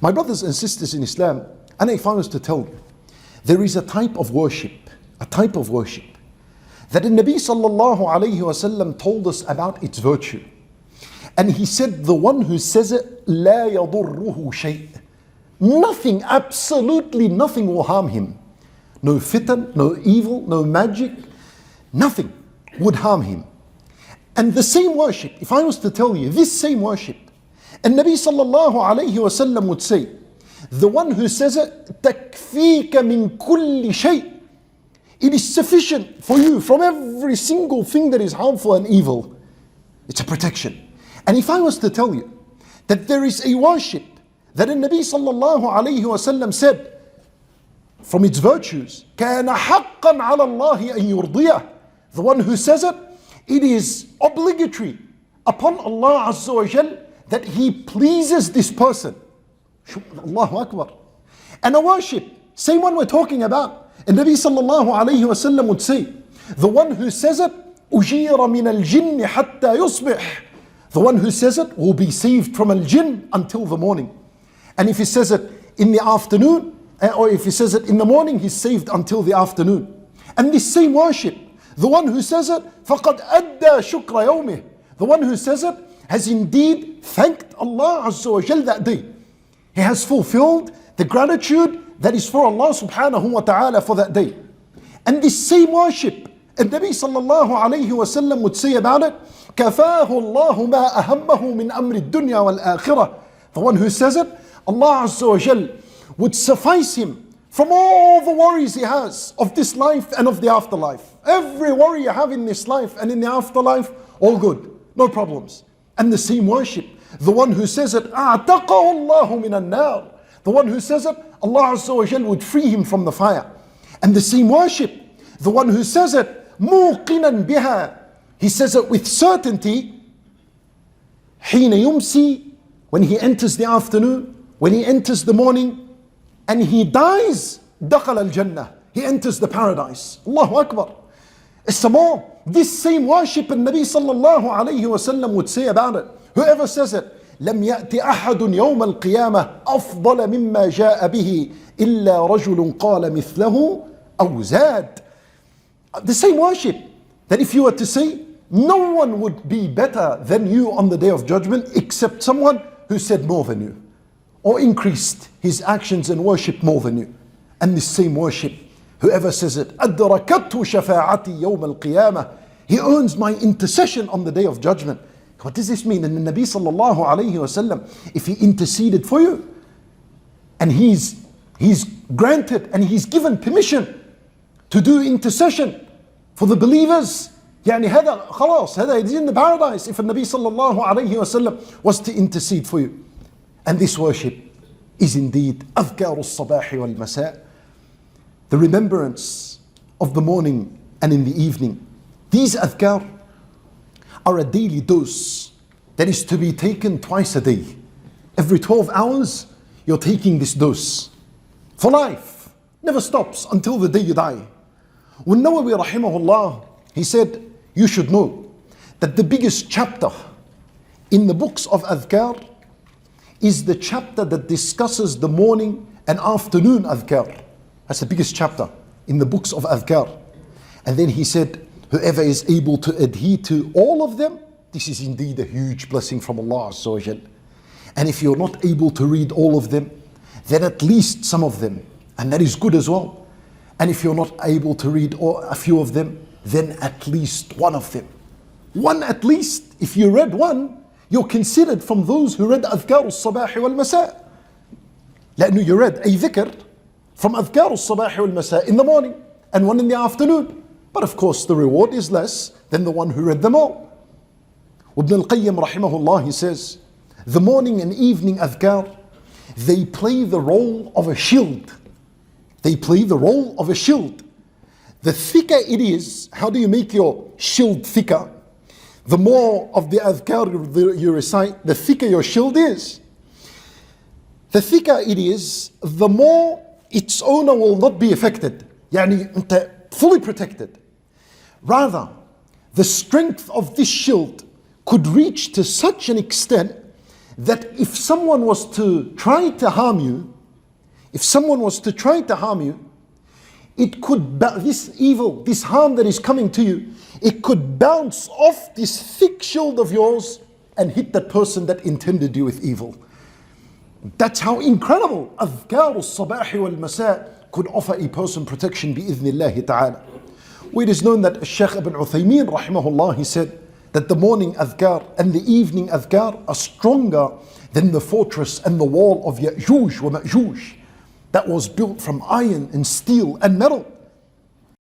My brothers and sisters in Islam, and if I was to tell you, there is a type of worship that the Nabi sallallahu alayhi wasallam told us about its virtue. And he said, the one who says it, لا يضره شيء. Nothing, absolutely nothing will harm him. No fitan, no evil, no magic, nothing would harm him. And the same worship, if I was to tell you this same worship, and Nabi sallallahu alayhi wasallam would say, the one who says it, تكفيك من كل شيء. It is sufficient for you from every single thing that is harmful and evil. It's a protection. And if I was to tell you that there is a worship that the Nabi sallallahu alayhi wasallam said, from its virtues, كان حقا على الله أن يرضيه. The one who says it, it is obligatory upon Allah Azza wa Jal that He pleases this person. Allahu Akbar. And a worship, same one we're talking about. And Nabi sallallahu alayhi wasallam would say, the one who says it, أجير من الجن حتى يصبح. The one who says it will be saved from al-jinn until the morning. And if he says it in the afternoon, or if he says it in the morning, he's saved until the afternoon. And this same worship, the one who says it, فَقَدْ أَدَّى شُكْرَ يَوْمِهِ. The one who says it has indeed thanked Allah Azza wa Jal that day. He has fulfilled the gratitude that is for Allah subhanahu wa ta'ala for that day. And this same worship, and Nabi sallallahu alayhi wa sallam would say about it, كَفَاهُ اللَّهُ مَا أَهَمَّهُ مِنْ أَمْرِ الدُّنْيَا وَالْآخِرَةِ. The one who says it, Allah Azza wa Jal would suffice him from all the worries he has of this life and of the afterlife. Every worry you have in this life and in the afterlife, all good, no problems. And the same worship, the one who says it, أَعْتَقَهُ اللَّهُ مِنَ النَّارِ. The one who says it, Allah Azza wa Jal would free him from the fire. And the same worship, the one who says it, مُوقِنًا بِهَا. He says it with certainty, حِينَ يُمْسِي, when he enters the afternoon, when he enters the morning, and he dies, دَخَلَ الْجَنَّةِ. He enters the paradise. Allahu Akbar. Some more, this same worship and Nabi sallallahu alayhi wa sallam would say about it, whoever says it, لم يأتي أحد يوم القيامة أفضل مما جاء به إلا رجل قال مثله أو زاد. The same worship, that if you were to say, no one would be better than you on the day of judgment except someone who said more than you, or increased his actions and worship more than you. And this same worship, whoever says it, أدركته شفاعتي يوم القيامة. He earns my intercession on the day of judgment. What does this mean? And the Nabi sallallahu alayhi wasallam, if he interceded for you, and he's granted and he's given permission to do intercession for the believers, يعني هذا خلاص, هذا is in the paradise if the Nabi sallallahu alayhi wasallam was to intercede for you. And this worship is indeed أذكار الصباح والمساء, the remembrance of the morning and in the evening. These adhkar are a daily dose that is to be taken twice a day. Every 12 hours, you're taking this dose. For life, never stops until the day you die. When Nawawi rahimahullah, he said, you should know that the biggest chapter in the books of adhkar is the chapter that discusses the morning and afternoon adhkar. That's the biggest chapter in the books of adhkar. And then he said, whoever is able to adhere to all of them, this is indeed a huge blessing from Allah Azza wa Jal. And if you're not able to read all of them, then at least some of them, and that is good as well. And if you're not able to read a few of them, then at least one of them. One at least. If you read one, you're considered from those who read أذكار الصباح والمساء. لأنه you read a dhikr from أذكار الصباح والمساء in the morning and one in the afternoon. But of course the reward is less than the one who read them all. Ibn al-Qayyim rahimahullah, he says, the morning and evening adhkar, they play the role of a shield. They play the role of a shield. The thicker it is, how do you make your shield thicker? The more of the adhkar you recite, the thicker your shield is. The thicker it is, the more its owner will not be affected. يعني أنت fully protected. Rather, the strength of this shield could reach to such an extent that if someone was to try to harm you, it could, this evil, this harm that is coming to you, it could bounce off this thick shield of yours and hit that person that intended you with evil. That's how incredible أذكار الصباح والمساء could offer a person protection بإذن الله تعالى. It is known that Shaykh Ibn Uthaymeen rahimahullah, he said that the morning adhkar and the evening adhkar are stronger than the fortress and the wall of Ya'juj wa Ma'juj that was built from iron and steel and metal.